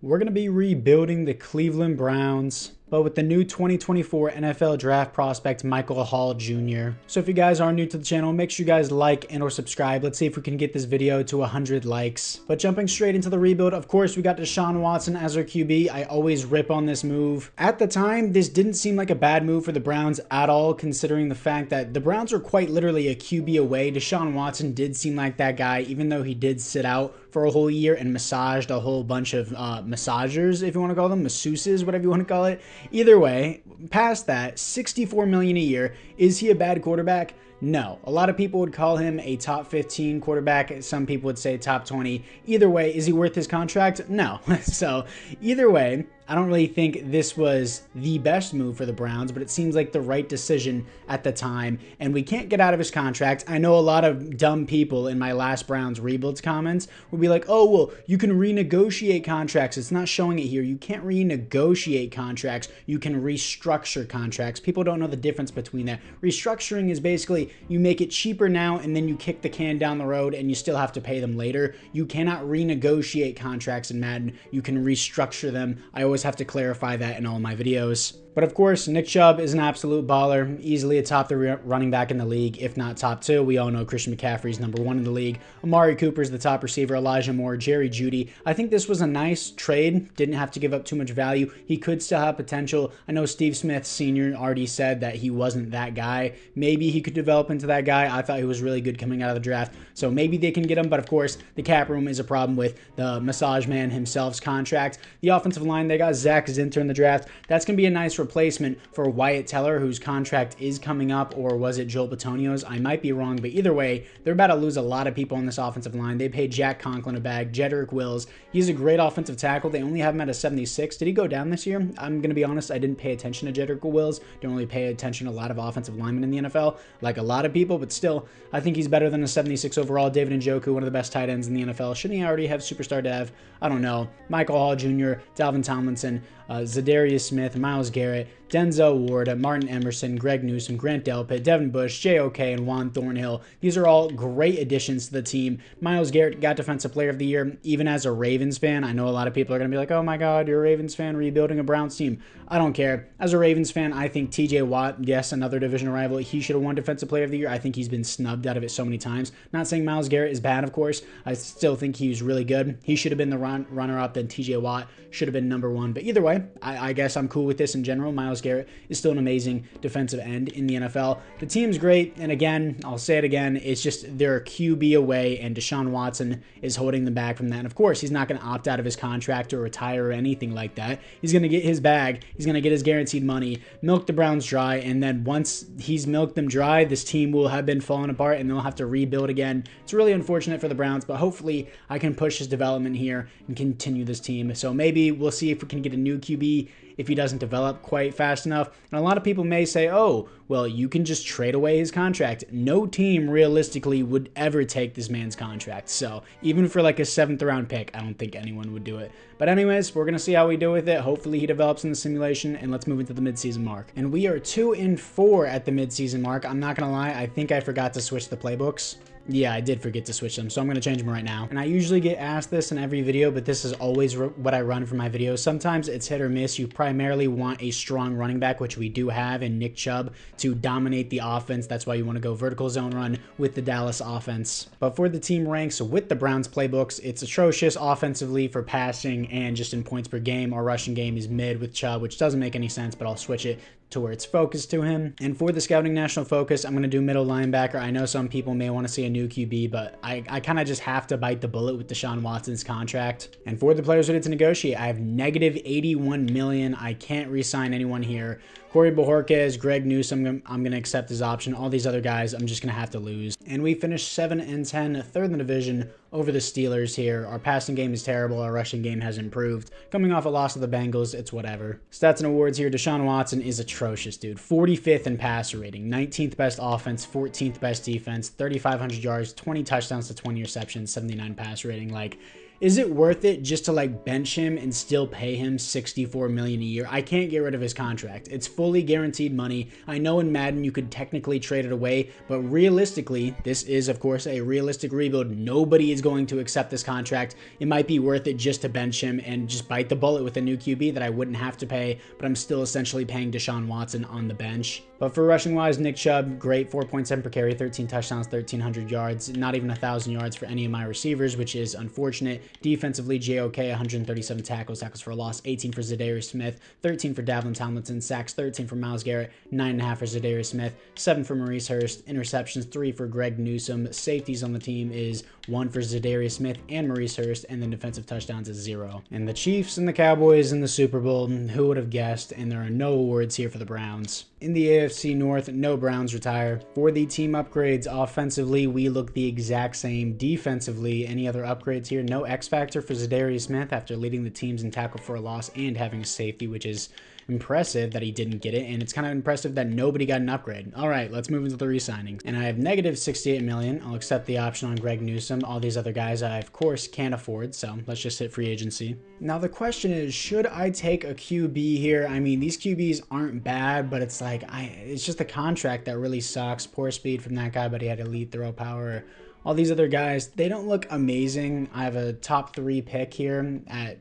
we're going to be rebuilding the Cleveland Browns, but with the new 2024 NFL draft prospect, Michael Hall Jr. So if you guys are new to the channel, make sure you guys like and or subscribe. Let's see if we can get this video to 100 likes. But jumping straight into the rebuild, of course, we got Deshaun Watson as our QB. I always rip on this move. At the time, this didn't seem like a bad move for the Browns at all, considering the fact that the Browns are quite literally a QB away. Deshaun Watson did seem like that guy, even though he did sit out for a whole year and massaged a whole bunch of massagers, if you want to call them, masseuses, whatever you want to call it. Either way, past that, $64 million a year. Is he a bad quarterback? No. A lot of people would call him a top 15 quarterback. Some people would say top 20. Either way, is he worth his contract? No. So either way, I don't really think this was the best move for the Browns, but it seems like the right decision at the time, and we can't get out of his contract. I know a lot of dumb people in my last Browns rebuilds comments would be like, oh, well, you can renegotiate contracts. It's not showing it here. You can't renegotiate contracts. You can restructure contracts. People don't know the difference between that. Restructuring is basically you make it cheaper now, and then you kick the can down the road, and you still have to pay them later. You cannot renegotiate contracts in Madden. You can restructure them. I always have to clarify that in all my videos. But of course, Nick Chubb is an absolute baller, easily a top 3 running back in the league, if not top 2. We all know Christian McCaffrey's number 1 in the league. Amari Cooper's the top receiver, Elijah Moore, Jerry Jeudy. I think this was a nice trade. Didn't have to give up too much value. He could still have potential. I know Steve Smith Sr. already said that he wasn't that guy. Maybe he could develop into that guy. I thought he was really good coming out of the draft, so maybe they can get him. But of course, the cap room is a problem with the massage man himself's contract. The offensive line, they got Zach Zinter in the draft. That's going to be a nice replacement for Wyatt Teller, whose contract is coming up, or was it Joel Bitonio's? I might be wrong, but either way, they're about to lose a lot of people on this offensive line. They paid Jack Conklin a bag, Jedrick Wills. He's a great offensive tackle. They only have him at a 76. Did he go down this year? I'm going to be honest, I didn't pay attention to Jedrick Wills. Don't really pay attention to a lot of offensive linemen in the NFL, like a lot of people, but still, I think he's better than a 76 overall. David Njoku, one of the best tight ends in the NFL. Shouldn't he already have superstar dev? I don't know. Michael Hall Jr., Dalvin Tomlinson, Zadarius Smith, Myles Garrett, Denzel Ward, Martin Emerson, Greg Newsome, Grant Delpit, Devin Bush, JOK, and Juan Thornhill. These are all great additions to the team. Myles Garrett got Defensive Player of the Year. Even as a Ravens fan, I know a lot of people are going to be like, oh my God, you're a Ravens fan rebuilding a Browns team. I don't care. As a Ravens fan, I think TJ Watt, yes, another division rival, he should have won Defensive Player of the Year. I think he's been snubbed out of it so many times. Not saying Myles Garrett is bad, of course. I still think he was really good. He should have been the runner-up, then TJ Watt should have been number 1. But either way, I guess I'm cool with this in general. Myles Garrett is still an amazing defensive end in the NFL. The team's great, and again, I'll say it again, it's just they're a QB away, and Deshaun Watson is holding them back from that. And of course, he's not going to opt out of his contract or retire or anything like that. He's going to get his bag. He's going to get his guaranteed money, milk the Browns dry, and then once he's milked them dry, this team will have been falling apart, and they'll have to rebuild again. It's really unfortunate for the Browns, but hopefully I can push his development here and continue this team. So maybe we'll see if we can get a new QB if he doesn't develop quite fast enough. And a lot of people may say, oh, well, you can just trade away his contract. No team realistically would ever take this man's contract. So even for like a 7th round pick, I don't think anyone would do it. But anyways, we're going to see how we do with it. Hopefully he develops in the simulation, and let's move into the midseason mark. And we are 2-4 at the midseason mark. I'm not going to lie, I think I forgot to switch the playbooks. Yeah, I did forget to switch them, so I'm going to change them right now. And I usually get asked this in every video, but this is always what I run for my videos. Sometimes it's hit or miss. You primarily want a strong running back, which we do have in Nick Chubb, to dominate the offense. That's why you want to go vertical zone run with the Dallas offense. But for the team ranks with the Browns playbooks, it's atrocious offensively for passing and just in points per game. Our rushing game is mid with Chubb, which doesn't make any sense, but I'll switch it to where it's focused to him. And for the scouting national focus, I'm going to do middle linebacker. I know some people may want to see a new QB, but I kind of just have to bite the bullet with Deshaun Watson's contract. And for the players ready to negotiate, I have negative $81 million. I can't re-sign anyone here. Corey Bojorquez, Greg Newsome, I'm going to accept his option. All these other guys, I'm just going to have to lose. And we finished 7-10, third in the division over the Steelers here. Our passing game is terrible. Our rushing game has improved. Coming off a loss to the Bengals, it's whatever. Stats and awards here. Deshaun Watson is atrocious, dude. 45th in passer rating, 19th best offense, 14th best defense, 3,500 yards, 20 touchdowns to 20 receptions, 79 passer rating. Like, is it worth it just to like bench him and still pay him $64 million a year? I can't get rid of his contract. It's fully guaranteed money. I know in Madden you could technically trade it away, but realistically, this is of course a realistic rebuild. Nobody is going to accept this contract. It might be worth it just to bench him and just bite the bullet with a new QB that I wouldn't have to pay, but I'm still essentially paying Deshaun Watson on the bench. But for rushing wise, Nick Chubb, great, 4.7 per carry, 13 touchdowns, 1,300 yards, not even 1,000 yards for any of my receivers, which is unfortunate. Defensively, JOK, 137 tackles for a loss, 18 for Zadarius Smith, 13 for Davlin Tomlinson, sacks 13 for Myles Garrett, 9.5 for Zadarius Smith, 7 for Maurice Hurst, interceptions 3 for Greg Newsome. Safeties on the team is 1 for Zadarius Smith and Maurice Hurst, and then defensive touchdowns is 0. And the Chiefs and the Cowboys in the Super Bowl, who would have guessed? And there are no awards here for the Browns. In the AFC North, no Browns retire. For the team upgrades, offensively, we look the exact same. Defensively, any other upgrades here? No X Factor for Zadarius Smith after leading the teams in tackle for a loss and having a safety, which is impressive that he didn't get it, and it's kind of impressive that nobody got an upgrade. All right, let's move into the re-signing. And I have negative $68 million. I'll accept the option on Greg Newsome. All these other guys I, of course, can't afford, so let's just hit free agency. Now, the question is, should I take a QB here? I mean, these QBs aren't bad, but it's like, it's just the contract that really sucks. Poor speed from that guy, but he had elite throw power. All these other guys, they don't look amazing. I have a top 3 pick here at,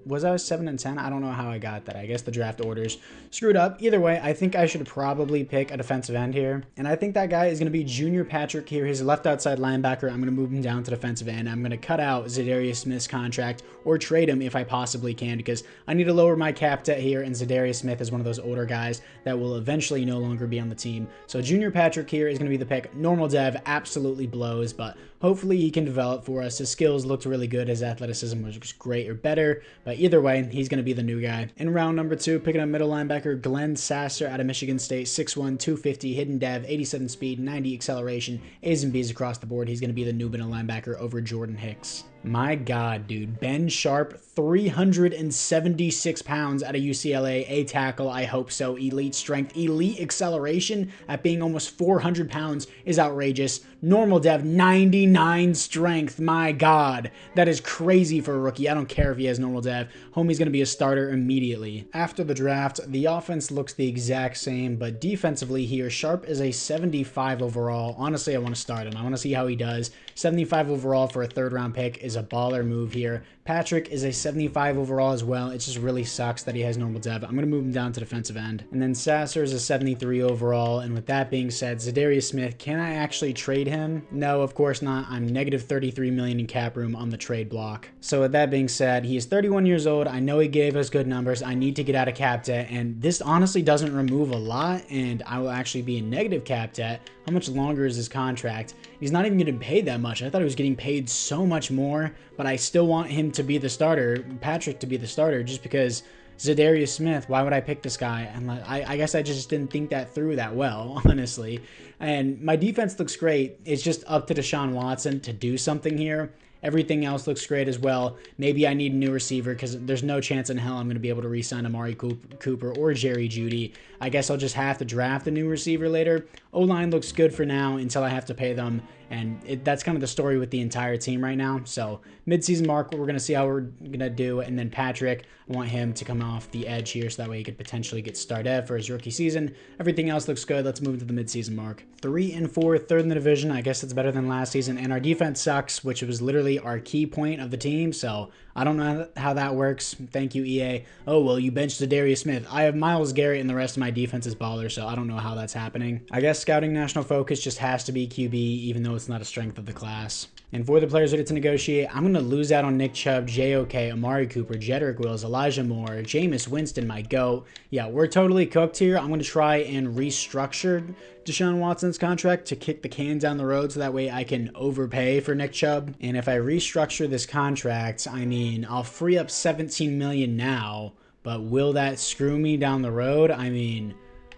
was I 7 and 10? I don't know how I got that. I guess the draft orders screwed up. Either way, I think I should probably pick a defensive end here. And I think that guy is going to be Junior Patrick here. He's a left outside linebacker. I'm going to move him down to defensive end. I'm going to cut out Zadarius Smith's contract or trade him if I possibly can, because I need to lower my cap debt here, and Zadarius Smith is one of those older guys that will eventually no longer be on the team. So Junior Patrick here is going to be the pick. Normal dev absolutely blows, but hopefully he can develop for us. His skills looked really good. His athleticism was great or better, but either way, he's going to be the new guy. In round number 2, picking up middle linebacker Glenn Sasser out of Michigan State, 6'1", 250, hidden dev, 87 speed, 90 acceleration, A's and B's across the board. He's going to be the new middle linebacker over Jordan Hicks. My God, dude. Ben Sharp, 376 pounds out of UCLA, a tackle, I hope so. Elite strength, elite acceleration at being almost 400 pounds is outrageous. Normal dev, 99 strength. My God, that is crazy for a rookie. I don't care if he has normal dev. Homie's going to be a starter immediately. After the draft, the offense looks the exact same, but defensively here, Sharp is a 75 overall. Honestly, I want to start him. I want to see how he does. 75 overall for a 3rd round pick is a baller move here. Patrick is a 75 overall as well. It just really sucks that he has normal dev. I'm going to move him down to defensive end. And then Sasser is a 73 overall. And with that being said, Zadarius Smith, can I actually trade him? No, of course not. I'm negative 33 million in cap room on the trade block. So with that being said, he is 31 years old. I know he gave us good numbers. I need to get out of cap debt. And this honestly doesn't remove a lot. And I will actually be in negative cap debt. How much longer is his contract? He's not even getting paid that much. I thought he was getting paid so much more, but I still want him to be the starter, Patrick to be the starter, just because Zadarius Smith, why would I pick this guy? And I guess I just didn't think that through that well, honestly. And my defense looks great. It's just up to Deshaun Watson to do something here. Everything else looks great as well. Maybe I need a new receiver because there's no chance in hell I'm going to be able to re-sign Amari Cooper or Jerry Jeudy. I guess I'll just have to draft a new receiver later. O-line looks good for now until I have to pay them. And that's kind of the story with the entire team right now. So mid-season mark, we're going to see how we're going to do. And then Patrick, I want him to come off the edge here so that way he could potentially get started for his rookie season. Everything else looks good. Let's move to the mid-season mark. 3-4, 3rd in the division. I guess it's better than last season. And our defense sucks, which was literally our key point of the team. So I don't know how that works. Thank you, EA. Oh, well, you benched Zadarius Smith. I have Myles Garrett and the rest of my defense is baller, so I don't know how that's happening. I guess scouting national focus just has to be QB, even though it's not a strength of the class. And for the players ready to negotiate, I'm going to lose out on Nick Chubb, JOK, Amari Cooper, Jedrick Wills, Elijah Moore, Jameis Winston, my GOAT. Yeah, we're totally cooked here. I'm going to try and restructure Deshaun Watson's contract to kick the can down the road so that way I can overpay for Nick Chubb. And if I restructure this contract, I mean, I'll free up $17 million now, but will that screw me down the road? I mean,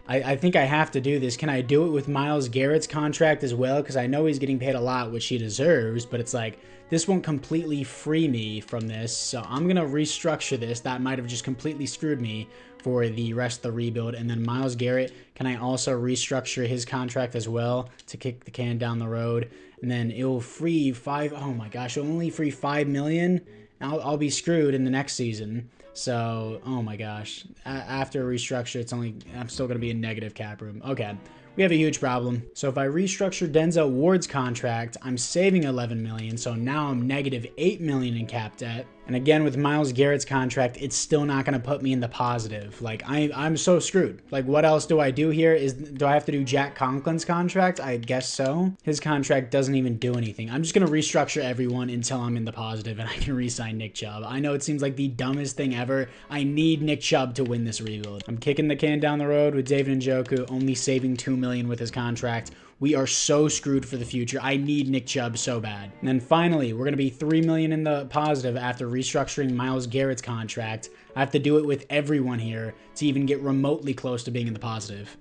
I think I have to do this. Can I do it with Myles Garrett's contract as well? Because I know he's getting paid a lot, which he deserves, but it's like, this won't completely free me from this. So I'm going to restructure this. That might have just completely screwed me for the rest of the rebuild. And then Myles Garrett, can I also restructure his contract as well to kick the can down the road? And then it will free oh my gosh, it'll only free $5 million. I'll be screwed in the next season. So, oh my gosh, after a restructure, I'm still going to be in negative cap room. Okay, we have a huge problem. So if I restructure Denzel Ward's contract, I'm saving $11 million. So now I'm negative $8 million in cap debt. And again, with Myles Garrett's contract, it's still not going to put me in the positive. Like, I'm so screwed. Like, what else do I do here? Do I have to do Jack Conklin's contract? I guess so. His contract doesn't even do anything. I'm just going to restructure everyone until I'm in the positive and I can re-sign Nick Chubb. I know it seems like the dumbest thing ever. I need Nick Chubb to win this rebuild. I'm kicking the can down the road with David Njoku, only saving $2 million with his contract. We are so screwed for the future. I need Nick Chubb so bad. And then finally, we're going to be $3 million in the positive after restructuring Myles Garrett's contract. I have to do it with everyone here to even get remotely close to being in the positive.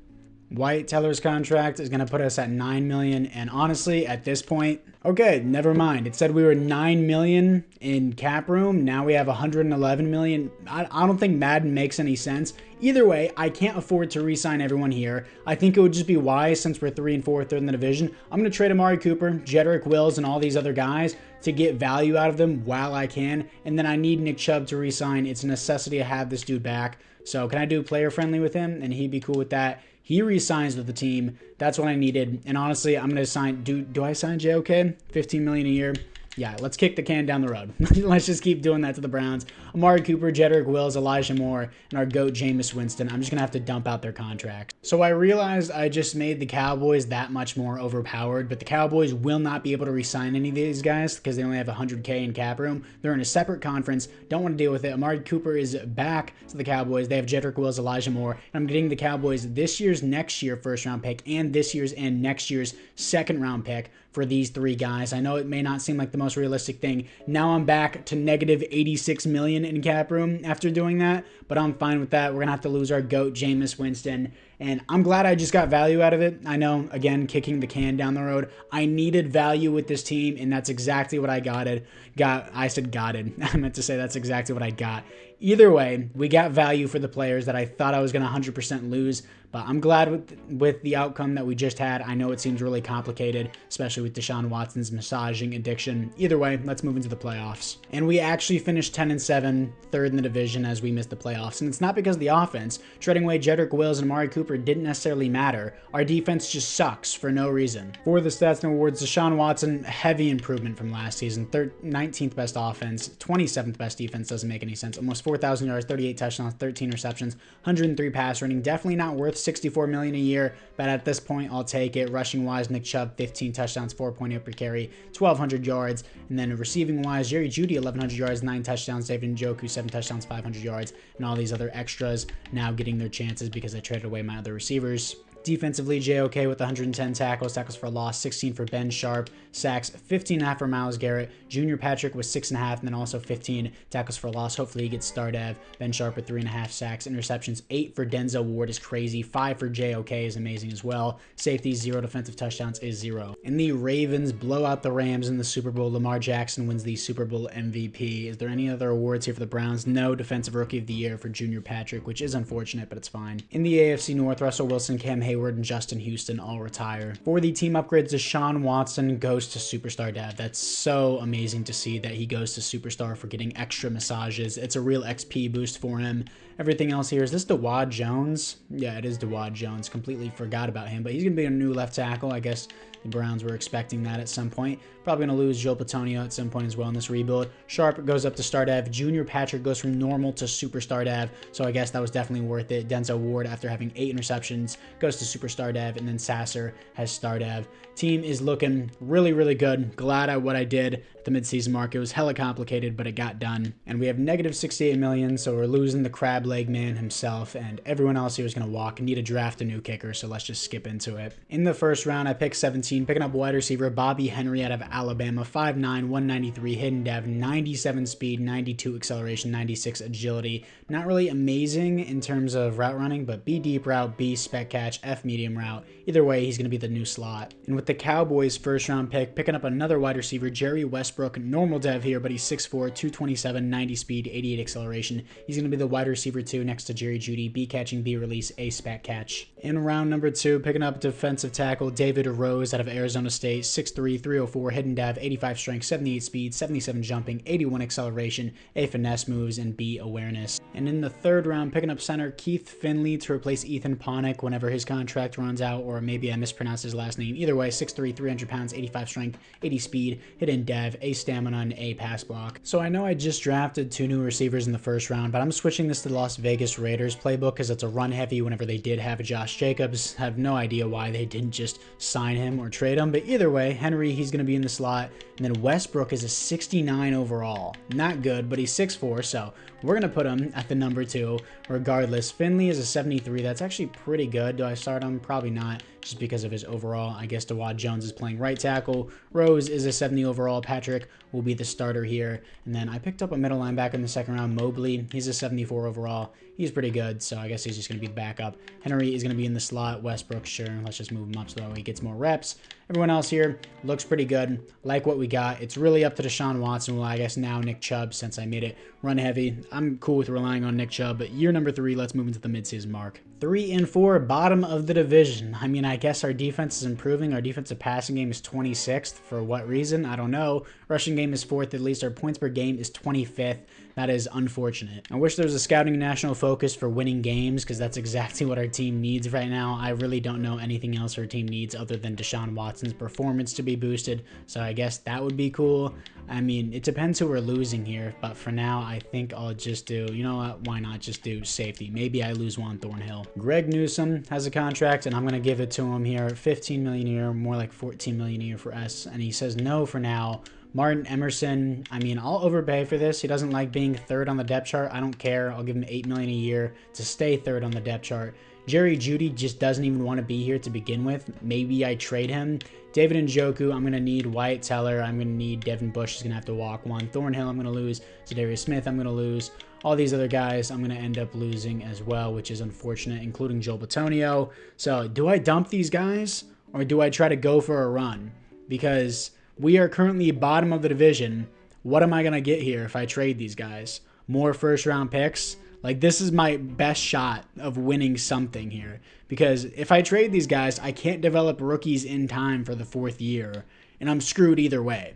Wyatt Teller's contract is going to put us at $9 million. And honestly, at this point, okay, never mind. It said we were $9 million in cap room. Now we have $111 million. I don't think Madden makes any sense. Either way, I can't afford to re-sign everyone here. I think it would just be wise, since we're 3 and 4, third in the division. I'm going to trade Amari Cooper, Jedrick Wills, and all these other guys to get value out of them while I can. And then I need Nick Chubb to re-sign. It's a necessity to have this dude back. So can I do player friendly with him? And he'd be cool with that. He re-signs with the team. That's what I needed. And honestly, I'm going to sign... Do I sign JOK? $15 million a year? Yeah, let's kick the can down the road. Let's just keep doing that to the Browns. Amari Cooper, Jedrick Wills, Elijah Moore, and our GOAT, Jameis Winston. I'm just going to have to dump out their contracts. So I realized I just made the Cowboys that much more overpowered, but the Cowboys will not be able to re-sign any of these guys because they only have $100K in cap room. They're in a separate conference. Don't want to deal with it. Amari Cooper is back to the Cowboys. They have Jedrick Wills, Elijah Moore, and I'm getting the Cowboys this year's next year first-round pick and this year's and next year's second-round pick for these 3 guys. I know it may not seem like the most realistic thing. Now I'm back to negative $86 million in cap room after doing that, but I'm fine with that. We're going to have to lose our GOAT, Jameis Winston, and I'm glad I just got value out of it. I know, again, kicking the can down the road. I needed value with this team, and that's exactly what I got. I said gotted. I meant to say that's exactly what I got. Either way, we got value for the players that I thought I was going to 100% lose, but I'm glad with the outcome that we just had. I know it seems really complicated, especially with Deshaun Watson's massaging addiction. Either way, let's move into the playoffs. And we actually finished 10-7, third in the division as we missed the playoffs. And it's not because of the offense. Trading away Jedrick Wills and Amari Cooper didn't necessarily matter. Our defense just sucks for no reason. For the stats and awards, Deshaun Watson, heavy improvement from last season. 19th best offense, 27th best defense, doesn't make any sense. Almost 4,000 yards, 38 touchdowns, 13 receptions, 103 pass rating. Definitely not worth $64 million a year, but at this point, I'll take it. Rushing wise, Nick Chubb, 15 touchdowns, 4.8 per carry, 1,200 yards. And then receiving wise, Jerry Jeudy, 1,100 yards, 9 touchdowns, David Njoku, 7 touchdowns, 500 yards, and all these other extras now getting their chances because I traded away my other receivers. Defensively, JOK with 110 tackles for a loss, 16 for Ben Sharp, sacks, 15.5 for Myles Garrett. Junior Patrick was 6.5, and then also 15 tackles for a loss. Hopefully he gets star dev. Ben Sharp with 3.5 sacks. Interceptions, 8 for Denzel Ward is crazy. 5 for JOK is amazing as well. Safeties, 0 defensive touchdowns is 0. And the Ravens blow out the Rams in the Super Bowl. Lamar Jackson wins the Super Bowl MVP. Is there any other awards here for the Browns? No. Defensive Rookie of the Year for Junior Patrick, which is unfortunate, but it's fine. In the AFC North, Russell Wilson, Cam Hayward, and Justin Houston all retire. For the team upgrades, Deshaun Watson goes to Superstar Dev. That's so amazing to see that he goes to Superstar for getting extra massages. It's a real XP boost for him. Everything else here, is this Dawad Jones? Yeah, it is Dawad Jones. Completely forgot about him, but he's going to be a new left tackle. I guess the Browns were expecting that at some point. Probably going to lose Joel Petonio at some point as well in this rebuild. Sharp goes up to star dev. Junior Patrick goes from normal to superstar dev, so I guess that was definitely worth it. Denzel Ward, after having 8 interceptions, goes to superstar dev, and then Sasser has star dev. Team is looking really, really good. Glad at what I did at the midseason mark. It was hella complicated, but it got done. And we have negative $68 million, so we're losing the crab leg man himself, and everyone else here is going to walk. Need to draft a new kicker, so let's just skip into it. In the first round, I picked 17 13, picking up wide receiver Bobby Henry out of Alabama, 5'9", 193 hidden dev, 97 speed, 92 acceleration, 96 agility. Not really amazing in terms of route running, but B deep route, B spec catch, F medium route. Either way, he's going to be the new slot. And with the Cowboys first round pick, picking up another wide receiver, Jerry Westbrook, normal dev here, but he's 6'4", 227, 90 speed, 88 acceleration. He's going to be the wide receiver 2 next to Jerry Jeudy, B catching, B release, A spec catch. In round number 2, picking up defensive tackle David Rose out of Arizona State, 6'3", 304 hidden dev, 85 strength, 78 speed, 77 jumping, 81 acceleration, A finesse moves, and B awareness. And in the third round, picking up center Keith Finley to replace Ethan Ponick whenever his contract runs out, or maybe I mispronounced his last name. Either way, 6'3", 300 pounds, 85 strength, 80 speed, hidden dev, A stamina, and A pass block. So I know I just drafted 2 new receivers in the first round, but I'm switching this to the Las Vegas Raiders playbook because it's a run heavy whenever they did have a Josh Jacobs. I have no idea why they didn't just sign him or trade him, but either way, Henry, he's going to be in the slot, and then Westbrook is a 69 overall. Not good, but he's 6'4", so we're going to put him at the number 2 regardless. Finley is a 73. That's actually pretty good. Do I start him? Probably not, just because of his overall. I guess Dawad Jones is playing right tackle. Rose is a 70 overall. Patrick will be the starter here. And then I picked up a middle linebacker in the second round, Mobley. He's a 74 overall. He's pretty good, so I guess he's just going to be the backup. Henry is going to be in the slot. Westbrook, sure. Let's just move him up so that way he gets more reps. Everyone else here looks pretty good. Like what we got. It's really up to Deshaun Watson. Well, I guess now Nick Chubb, since I made it run heavy. I'm cool with relying on Nick Chubb, but year number 3, let's move into the midseason mark. 3 and 4, bottom of the division. I mean, I guess our defense is improving. Our defensive passing game is 26th. For what reason? I don't know. Rushing game is 4th. At least our points per game is 25th. That is unfortunate. I wish there was a scouting national focus for winning games, because that's exactly what our team needs right now. I really don't know anything else our team needs other than Deshaun Watson's performance to be boosted, so I guess that would be cool. I mean, it depends who we're losing here, but for now, I think I'll just do, you know what, why not just do safety? Maybe I lose Juan Thornhill. Greg Newsome has a contract, and I'm going to give it to him here. $15 million a year, more like $14 million a year for us, and he says no for now. Martin Emerson, I mean, I'll overpay for this. He doesn't like being 3rd on the depth chart. I don't care. I'll give him $8 million a year to stay 3rd on the depth chart. Jerry Jeudy just doesn't even want to be here to begin with. Maybe I trade him. David Njoku, I'm going to need. Wyatt Teller, I'm going to need. Devin Bush is going to have to walk. Juan Thornhill, I'm going to lose. Zadarius Smith, I'm going to lose. All these other guys, I'm going to end up losing as well, which is unfortunate, including Joel Bitonio. So do I dump these guys, or do I try to go for a run? Because we are currently bottom of the division. What am I going to get here if I trade these guys? More first-round picks? Like, this is my best shot of winning something here. Because if I trade these guys, I can't develop rookies in time for the 4th year. And I'm screwed either way.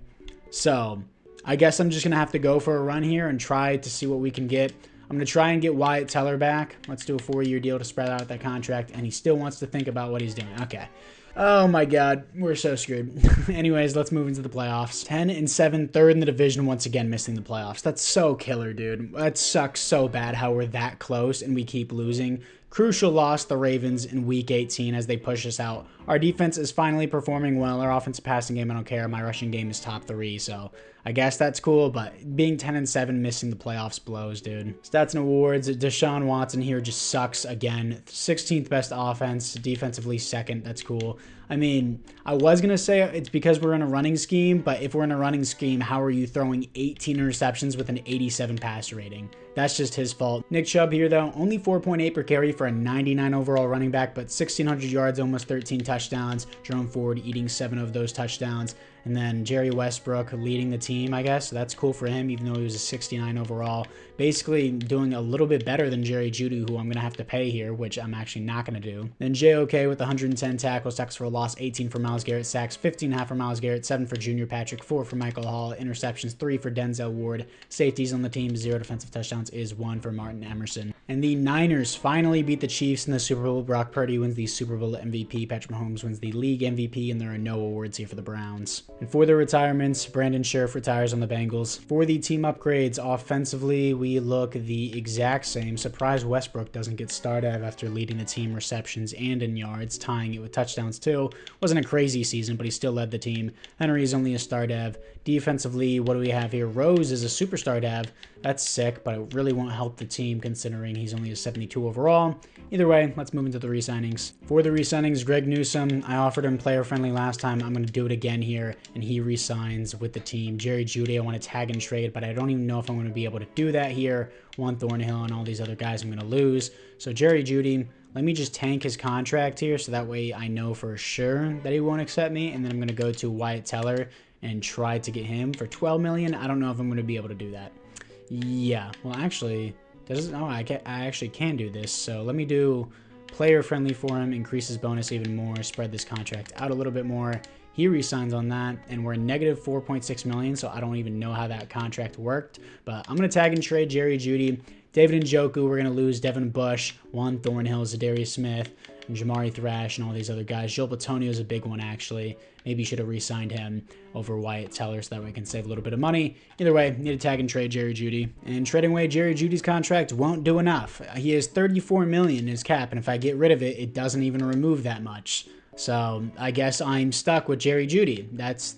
So, I guess I'm just going to have to go for a run here and try to see what we can get. I'm going to try and get Wyatt Teller back. Let's do a 4-year deal to spread out that contract. And he still wants to think about what he's doing. Okay. Oh my God, we're so screwed. Anyways, let's move into the playoffs. 10 and 7, 3rd in the division, once again missing the playoffs. That's so killer, dude. That sucks so bad how we're that close and we keep losing. Crucial loss, the Ravens in week 18 as they push us out. Our defense is finally performing well. Our offensive passing game, I don't care. My rushing game is top 3, so I guess that's cool, but being 10 and 7, missing the playoffs blows, dude. Stats and awards, Deshaun Watson here just sucks again. 16th best offense, defensively 2nd. That's cool. I mean, I was going to say it's because we're in a running scheme, but if we're in a running scheme, how are you throwing 18 interceptions with an 87 passer rating? That's just his fault. Nick Chubb here, though, only 4.8 per carry for a 99 overall running back, but 1,600 yards, almost 13 touchdowns. Jerome Ford eating 7 of those touchdowns. And then Jerry Westbrook leading the team, I guess. So that's cool for him, even though he was a 69 overall. Basically doing a little bit better than Jerry Jeudy, who I'm going to have to pay here, which I'm actually not going to do. Then JOK with 110 tackles, tackles for a loss, 18 for Myles Garrett, sacks, 15.5 for Myles Garrett, 7 for Junior Patrick, 4 for Michael Hall, interceptions, 3 for Denzel Ward. Safeties on the team, 0 defensive touchdowns is 1 for Martin Emerson. And the Niners finally beat the Chiefs in the Super Bowl. Brock Purdy wins the Super Bowl MVP. Patrick Mahomes wins the league MVP, and there are no awards here for the Browns. And for the retirements, Brandon Scherff retires on the Bengals. For the team upgrades, offensively, we look the exact same. Surprise Westbrook doesn't get started after leading the team receptions and in yards, tying it with touchdowns too. Wasn't a crazy season, but he still led the team. Henry's only a star dev. Defensively, what do we have here? Rose is a superstar dev. That's sick, but it really won't help the team considering he's only a 72 overall. Either way, let's move into the re-signings. For the re-signings, Greg Newsome, I offered him player-friendly last time. I'm going to do it again here, and he re-signs with the team. Jerry Jeudy, I want to tag and trade, but I don't even know if I'm going to be able to do that here. Juan Thornhill and all these other guys I'm going to lose. So Jerry Jeudy, let me just tank his contract here so that way I know for sure that he won't accept me, and then I'm going to go to Wyatt Teller and try to get him for $12 million. I don't know if I'm going to be able to do that. Yeah, well, actually, I actually can do this. So let me do player friendly for him, increase his bonus even more, spread this contract out a little bit more. He re-signs on that, and we're negative 4.6 million, so I don't even know how that contract worked. But I'm going to tag and trade Jerry Jeudy. David Njoku, we're going to lose Devin Bush, Juan Thornhill, Zadarius Smith, and Jamari Thrash, and all these other guys. Joel Bitonio is a big one, actually. Maybe you should have re-signed him over Wyatt Teller so that way we can save a little bit of money. Either way, need to tag and trade Jerry Jeudy. And trading away Jerry Jeudy's contract won't do enough. He has $34 million in his cap, and if I get rid of it, it doesn't even remove that much. So I guess I'm stuck with Jerry Jeudy.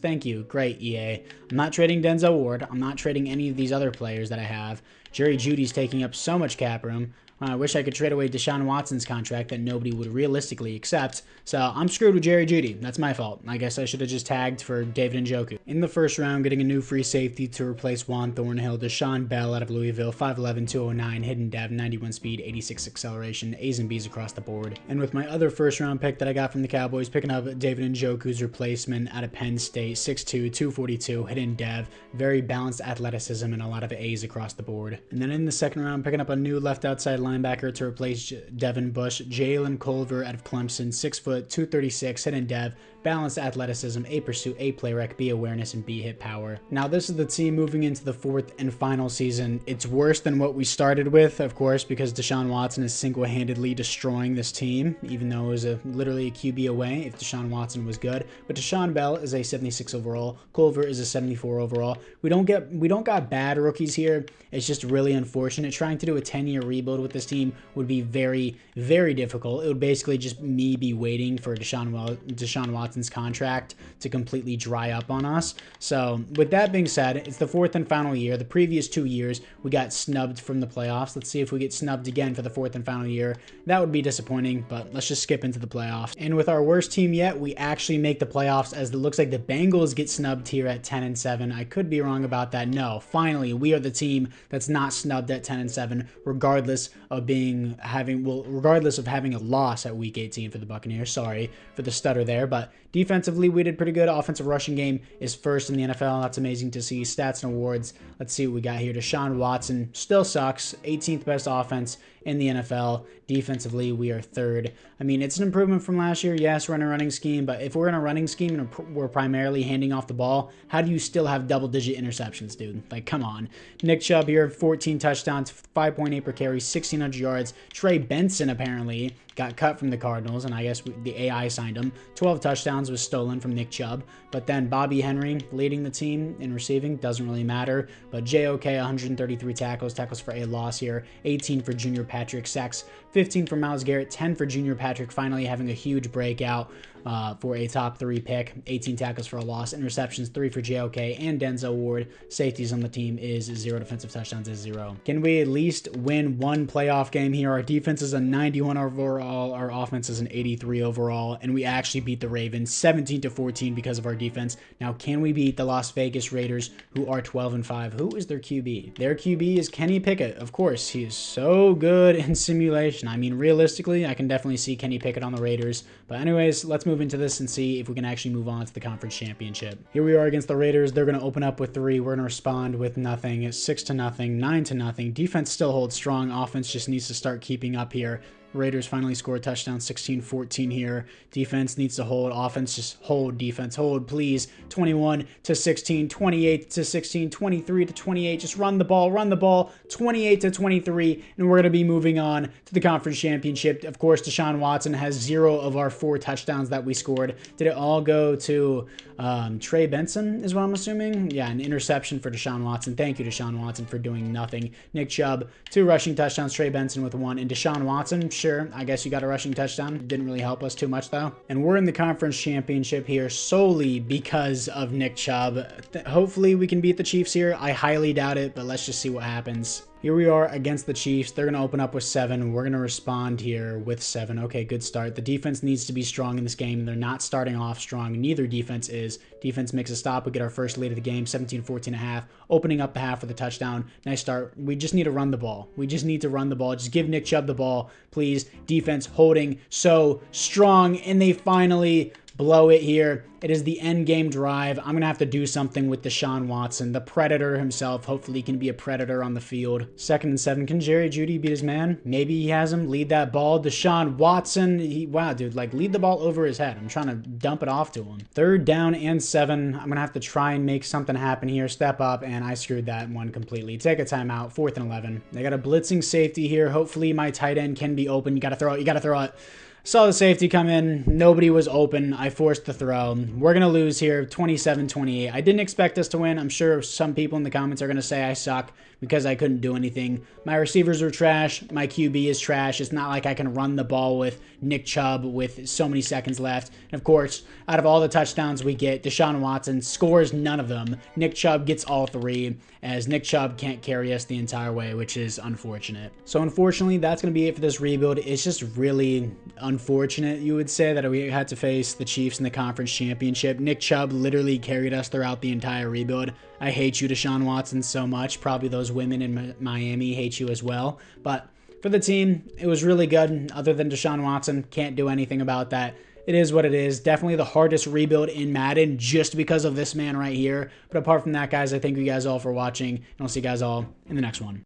Thank you. Great, EA. I'm not trading Denzel Ward. I'm not trading any of these other players that I have. Jerry Jeudy's taking up so much cap room. I wish I could trade away Deshaun Watson's contract that nobody would realistically accept. So I'm screwed with Jerry Jeudy. That's my fault. I guess I should have just tagged for David Njoku. In the first round, getting a new free safety to replace Juan Thornhill, Deshaun Bell out of Louisville, 5'11", 209, hidden dev, 91 speed, 86 acceleration, A's and B's across the board. And with my other first round pick that I got from the Cowboys, picking up David Njoku's replacement out of Penn State, 6'2", 242, hidden dev, very balanced athleticism, and a lot of A's across the board. And then in the second round, picking up a new left outside linebacker to replace Devin Bush, Jalen Culver out of Clemson, 6 foot, 236, hidden dev, balanced athleticism, A pursuit, A play rec, B awareness, and B hit power. Now this is the team moving into the fourth and final season. It's worse than what we started with, of course, because Deshaun Watson is single-handedly destroying this team, even though it was literally a QB away if Deshaun Watson was good. But Deshaun Bell is a 76 overall, Culver is a 74 overall. We don't got bad rookies here. It's just really unfortunate. Trying to do a 10-year rebuild with this team would be very, very difficult. It would basically just me be waiting for Deshaun Watson's contract to completely dry up on us. So with that being said, it's the fourth and final year. The previous 2 years, we got snubbed from the playoffs. Let's see if we get snubbed again for the fourth and final year. That would be disappointing, but let's just skip into the playoffs. And with our worst team yet, we actually make the playoffs, as it looks like the Bengals get snubbed here at 10-7. I could be wrong about that. No, finally, we are the team that's not snubbed at 10-7, regardless of having a loss at week 18 for the Buccaneers. Sorry for the stutter there, but defensively we did pretty good. Offensive rushing game is first in the NFL. That's amazing to see. Stats and awards. Let's see what we got here. Deshaun Watson still sucks. 18th best offense in the NFL. Defensively, we are third. I mean, it's an improvement from last year. Yes, we're in a running scheme, but if we're in a running scheme and we're primarily handing off the ball, how do you still have double-digit interceptions, dude? Like, come on. Nick Chubb here, 14 touchdowns, 5.8 per carry, 1,600 yards. Trey Benson, apparently, got cut from the Cardinals, and I guess the AI signed him. 12 touchdowns was stolen from Nick Chubb. But then Bobby Henry leading the team in receiving, doesn't really matter. But JOK, 133 tackles for a loss here. 18 for Junior Patrick, sacks 15 for Myles Garrett, 10 for Junior Patrick, finally having a huge breakout for a top 3 pick. 18 tackles for a loss, interceptions 3 for JOK and Denzel Ward. Safeties on the team is 0, defensive touchdowns is 0. Can we at least win one playoff game here? Our defense is a 91 overall, our offense is an 83 overall, and we actually beat the Ravens 17-14 because of our defense. Now, can we beat the Las Vegas Raiders, who are 12-5? Who is their QB? Their QB is Kenny Pickett. Of course, he is so good in simulation. I mean, realistically, I can definitely see Kenny Pickett on the Raiders. But anyways, let's move into this and see if we can actually move on to the conference championship. Here we are against the Raiders. They're going to open up with 3. We're going to respond with nothing. It's 6-0, 9-0. Defense still holds strong. Offense just needs to start keeping up here. Raiders finally score a touchdown, 16-14 here. Defense needs to hold. Offense, just hold. Defense, hold, please. 21-16, 28-16, 23-28. Just run the ball, 28-23. And we're going to be moving on to the conference championship. Of course, Deshaun Watson has 0 of our 4 touchdowns that we scored. Did it all go to Trey Benson is what I'm assuming? Yeah, an interception for Deshaun Watson. Thank you, Deshaun Watson, for doing nothing. Nick Chubb, 2 rushing touchdowns. Trey Benson with 1. And Deshaun Watson, sure, I guess you got a rushing touchdown. Didn't really help us too much, though. And we're in the conference championship here solely because of Nick Chubb. Hopefully, we can beat the Chiefs here. I highly doubt it, but let's just see what happens. Here we are against the Chiefs. They're going to open up with 7. We're going to respond here with 7. Okay, good start. The defense needs to be strong in this game. They're not starting off strong. Neither defense is. Defense makes a stop. We get our first lead of the game, 17-14.5. Opening up the half for the touchdown. Nice start. We just need to run the ball. We just need to run the ball. Just give Nick Chubb the ball, please. Defense holding so strong, and they finally blow it here. It is the end game drive. I'm going to have to do something with Deshaun Watson, the Predator himself. Hopefully he can be a Predator on the field. 2nd and 7. Can Jerry Jeudy beat his man? Maybe he has him. Lead that ball. Deshaun Watson. Wow, dude, like lead the ball over his head. I'm trying to dump it off to him. 3rd down and 7. I'm going to have to try and make something happen here. Step up, and I screwed that one completely. Take a timeout. 4th and 11. They got a blitzing safety here. Hopefully my tight end can be open. You got to throw it. You got to throw it. Saw the safety come in. Nobody was open. I forced the throw. We're going to lose here, 27-28. I didn't expect us to win. I'm sure some people in the comments are going to say I suck because I couldn't do anything. My receivers are trash. My QB is trash. It's not like I can run the ball with Nick Chubb with so many seconds left. And of course, out of all the touchdowns we get, Deshaun Watson scores none of them. Nick Chubb gets all 3, as Nick Chubb can't carry us the entire way, which is unfortunate. So unfortunately, that's going to be it for this rebuild. It's just really unfortunate, you would say, that we had to face the Chiefs in the conference championship. Nick Chubb literally carried us throughout the entire rebuild. I hate you, Deshaun Watson, so much. Probably those women in Miami hate you as well. But for the team, it was really good. Other than Deshaun Watson, can't do anything about that. It is what it is. Definitely the hardest rebuild in Madden just because of this man right here. But apart from that, guys, I thank you guys all for watching, and I'll see you guys all in the next one.